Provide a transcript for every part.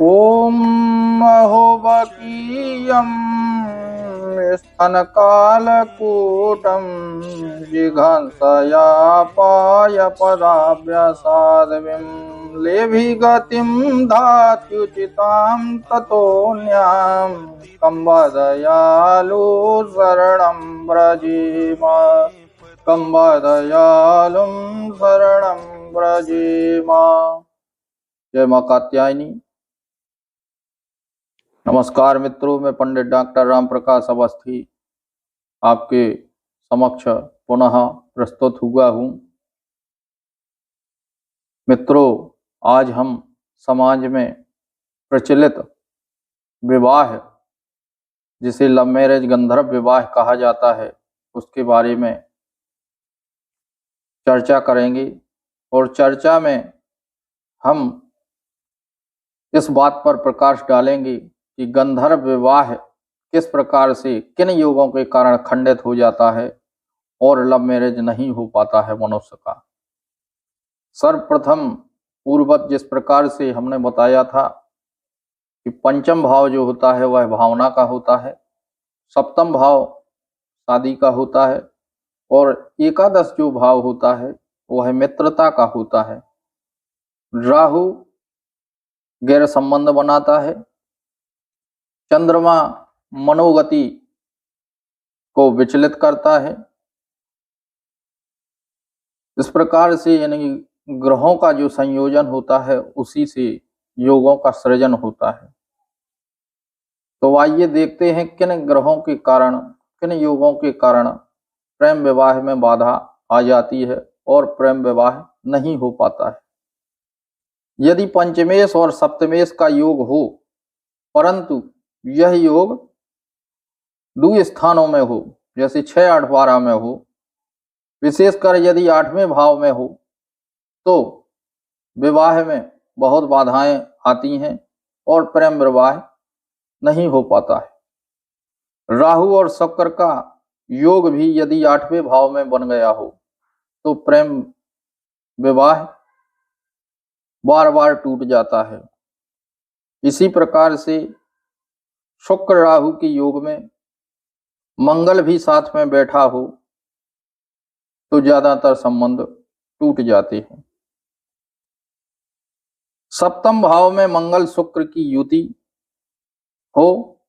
ॐ अहोबकीयं स्तनकालकूटं जिघंसयापाय पदाभ्यासाद् लेभिगतिं धात्युचितां ततोऽन्यां कम्बदयालु शरणं व्रजेम कम्बदयालुं शरणं व्रजेम। जय मां कात्यायनी। नमस्कार मित्रों, मैं पंडित डॉक्टर राम प्रकाश अवस्थी आपके समक्ष पुनः प्रस्तुत हुआ हूँ। मित्रों, आज हम समाज में प्रचलित विवाह, जिसे लव मैरिज गंधर्व विवाह कहा जाता है, उसके बारे में चर्चा करेंगे। और चर्चा में हम इस बात पर प्रकाश डालेंगे कि गंधर्व विवाह किस प्रकार से किन योगों के कारण खंडित हो जाता है और लव मैरिज नहीं हो पाता है मनुष्य का। सर्वप्रथम पूर्ववत जिस प्रकार से हमने बताया था कि पंचम भाव जो होता है वह भावना का होता है, सप्तम भाव शादी का होता है और एकादश जो भाव होता है वह मित्रता का होता है। राहु गैर संबंध बनाता है, चंद्रमा मनोगति को विचलित करता है। इस प्रकार से यानी ग्रहों का जो संयोजन होता है उसी से योगों का सृजन होता है। तो आइए देखते हैं किन ग्रहों के कारण, किन योगों के कारण प्रेम विवाह में बाधा आ जाती है और प्रेम विवाह नहीं हो पाता है। यदि पंचमेश और सप्तमेश का योग हो, परंतु यह योग दो स्थानों में हो, जैसे 6, 8, 12 में हो, विशेषकर यदि 8वें भाव में हो, तो विवाह में बहुत बाधाएं आती हैं और प्रेम विवाह नहीं हो पाता है। राहु और शुक्र का योग भी यदि 8वें भाव में बन गया हो तो प्रेम विवाह बार बार टूट जाता है। इसी प्रकार से शुक्र राहु के योग में मंगल भी साथ में बैठा हो तो ज्यादातर संबंध टूट जाते हैं। सप्तम भाव में मंगल शुक्र की युति हो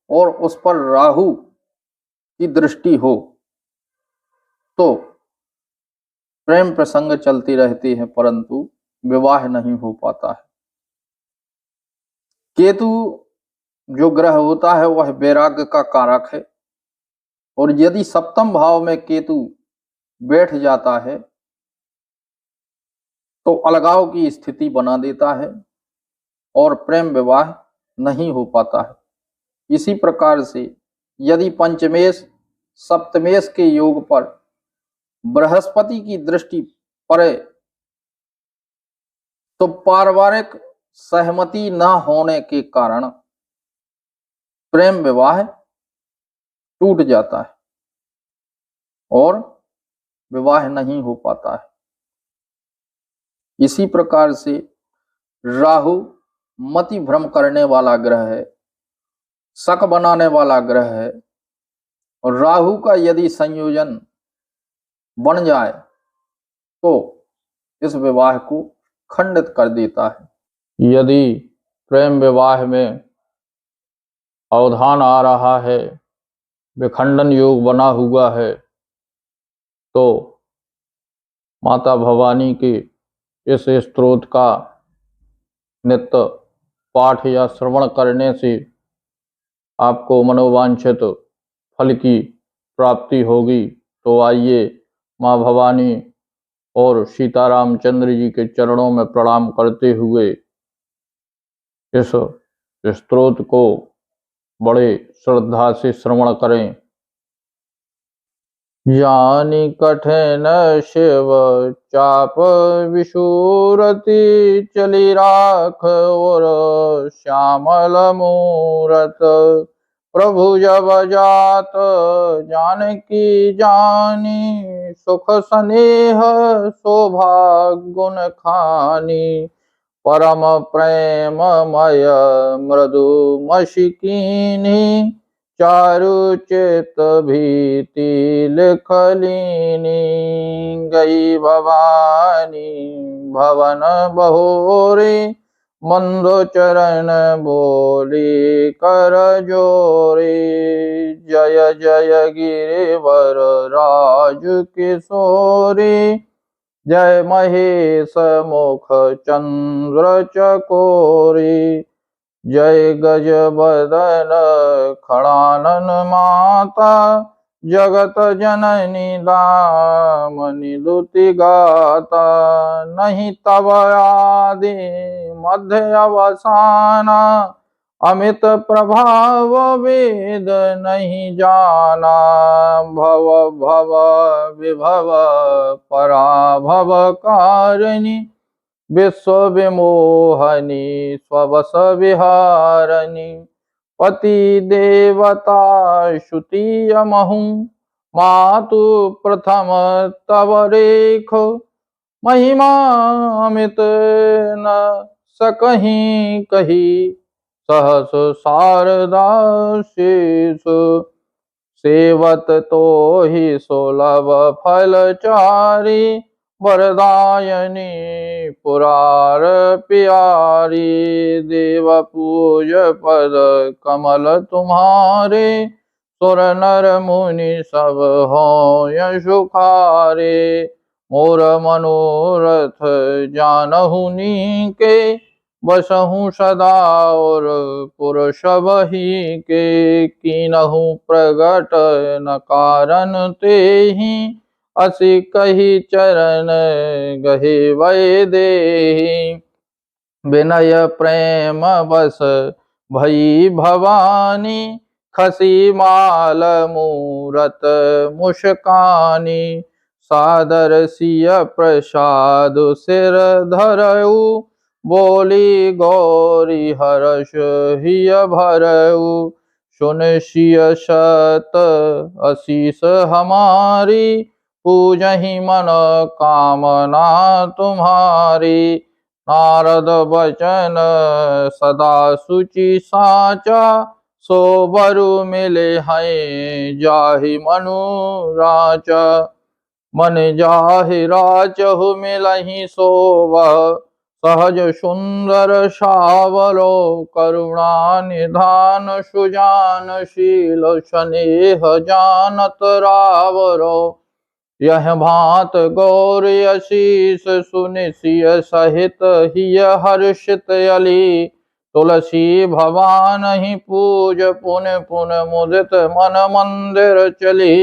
और उस पर राहु की दृष्टि हो तो प्रेम प्रसंग चलते रहते हैं, परंतु विवाह नहीं हो पाता है। केतु जो ग्रह होता है वह वैराग्य का कारक है और यदि सप्तम भाव में केतु बैठ जाता है तो अलगाव की स्थिति बना देता है और प्रेम विवाह नहीं हो पाता है। इसी प्रकार से यदि पंचमेश सप्तमेश के योग पर बृहस्पति की दृष्टि पड़े तो पारिवारिक सहमति न होने के कारण प्रेम विवाह टूट जाता है और विवाह नहीं हो पाता है। इसी प्रकार से राहु मति भ्रम करने वाला ग्रह है, शक बनाने वाला ग्रह है और राहु का यदि संयोजन बन जाए तो इस विवाह को खंडित कर देता है। यदि प्रेम विवाह में अवधान आ रहा है, विखंडन योग बना हुआ है, तो माता भवानी के इस स्तोत्र का नित्य पाठ या श्रवण करने से आपको मनोवांछित फल की प्राप्ति होगी। तो आइए माँ भवानी और सीताराम चंद्र जी के चरणों में प्रणाम करते हुए इस स्तोत्र को बड़े श्रद्धा से श्रवण करें। यानी कठिन शिव चाप विशूरति चली राख और श्यामल मूरत प्रभु जब जात जानकी जानी सुख स्नेह शोभा गुण खानी परम प्रेममय मृदुमशिकीनी चारुचित भीति लिखलीनी गई भवानी भवन बहोरी मंदो चरण बोली कर जोरी जय जय गिरिवर राज किशोरी जय महेश मुख चंद्र चकोरी जय गज बदन खड़ानन माता जगत जननी दामनि दुति गाता नहीं तब आदि मध्य अवसाना अमित प्रभाव वेद नहीं जाना भव भव विभव पराभव कारिणी विश्व विमोहनी स्ववस विहारणी पति देवता श्रुति यमहु मातु प्रथम तव रेख महिमा अमित न सकहीं कही सहस शारदा शेष सेवत तो ही सुलभ फलचारी वरदायनी पुरार प्यारी देव पूज पद कमल तुम्हारे सुर नर मुनि सब हों सुखारे मोर मनोरथ जानहु नीके बसहु सदा और पुरुष बही के कीनहु प्रगट न कारण तेहि असि कही चरण गहे वै देहि विनय प्रेम बस भई भवानी खसी माल मूरत मुस्कानी सादर सिय प्रसाद सिर धरऊ बोली गौरी हर्ष हिय भरऊ सुन सिय शत आशीष हमारी पूजहि मन कामना तुम्हारी नारद बचन सदा सुचि साचा सो बरु मिले हैं जाहि मनु राचा मन जाहि राचहु मिलहि सोवह सहज सुंदर सावरो करुणा निधान सुजानशील स्नेह जानत रावरो यह भांत गौर आशीष सुनिसिय सहित हिय हर्षित अली तुलसी भवान ही पूज पुन पुन मुदित मन मंदिर चली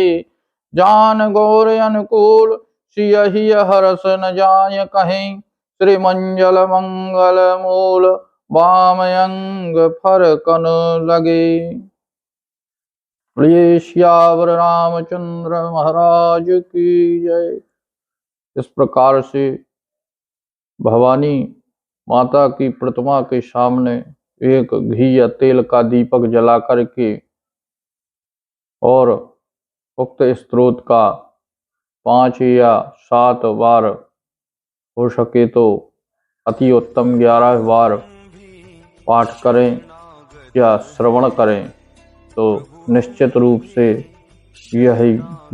जान गौर अनुकूल सिय हिय हर्ष न जाय कहीं श्री मंजल मंगल मूल वामयंग फरकन लगे। प्रिय श्यावर रामचंद्र महाराज की जय। इस प्रकार से भवानी माता की प्रतिमा के सामने एक घी या तेल का दीपक जला करके और उक्त स्तोत्र का 5 या 7 बार हो सके तो अति उत्तम 11 बार पाठ करें या श्रवण करें तो निश्चित रूप से यह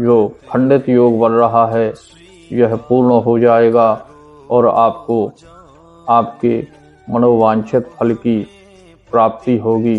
जो खंडित योग बन रहा है यह पूर्ण हो जाएगा और आपको आपके मनोवांछित फल की प्राप्ति होगी।